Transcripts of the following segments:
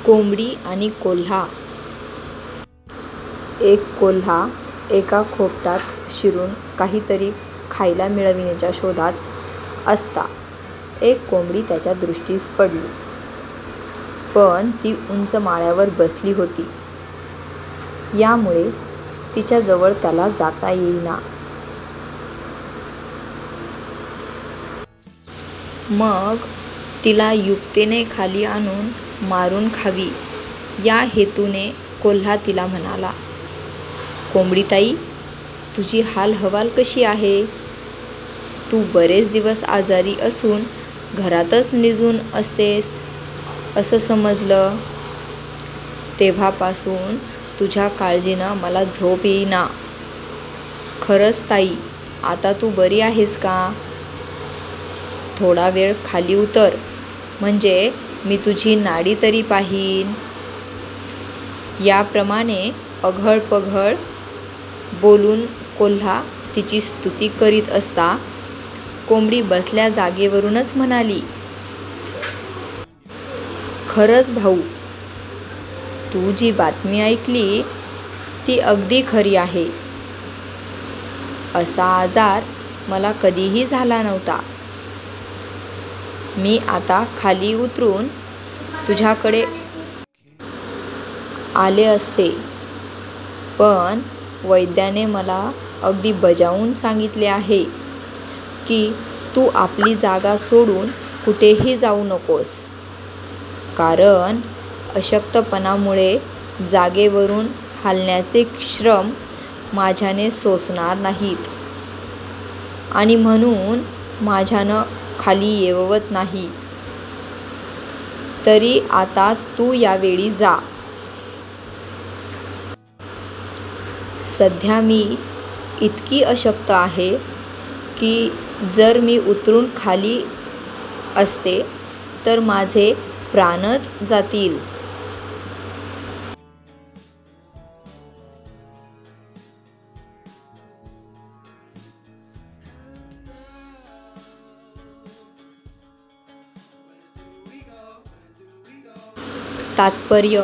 कोंबडी आणि कोल्हा. एक कोल्हा एका खोपटात शिरून काहीतरी खायला मिळविण्याच्या शोधात असता एक कोंबडी त्याच्या दृष्टीस पडली. पण ती उंच माळ्यावर बसली होती, यामुळे तिच्याजवळ त्याला जाता येईना. मग तिला युक्तीने खाली आणून मारून खावी या हेतूने कोल्हा तिला म्हणाला, कोंबडीताई, तुझी हालहवाल कशी आहे? तू बरेच दिवस आजारी असून घरातच निजून असतेस असं समजलं. तेव्हापासून तुझ्या काळजीनं मला झोप येईना. खरंच ताई, आता तू बरी आहेस का? थोडा वेळ खाली उतर, म्हणजे मी तुझी नाडी तरी पाहीन. याप्रमाणे अघळ-पघळ बोलून कोल्हा तिची स्तुती करीत असता कोंबडी बसल्या जागेवरूनच म्हणाली, खरंच भाऊ, तू जी बातमी ऐकली ती अगदी खरी आहे. असा आजार मला कधीही झाला नव्हता. मी आता खाली उतरून तुझ्याकडे आले असते, पण वैद्याने मला अगदी बजावून सांगितले आहे की तू आपली जागा सोडून कुठेही जाऊ नकोस, कारण अशक्तपणामुळे जागेवरून हालण्याचे श्रम माझ्याने सोसणार नाहीत आणि म्हणून माझ्यानं खाली येवत नाही. तरी आता तू यावेळी जा. सध्या मी इतकी अशक्त आहे की जर मी उतरून खाली असते तर माझे प्राणच जातील. तात्पर्य: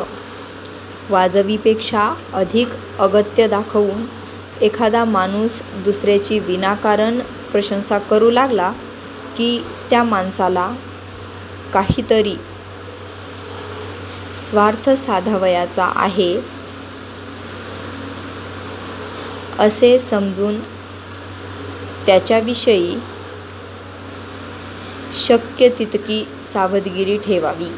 वाजवीपेक्षा अधिक अगत्य दाखवून एखादा माणूस दुसऱ्याची विनाकारण प्रशंसा करू लागला की त्या माणसाला काहीतरी स्वार्थ साधावयाचा आहे असे समजून त्याच्याविषयी शक्य तितकी सावधगिरी ठेवावी.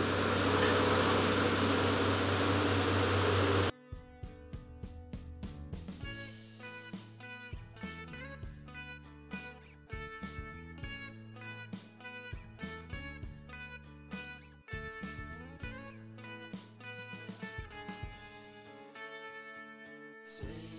Say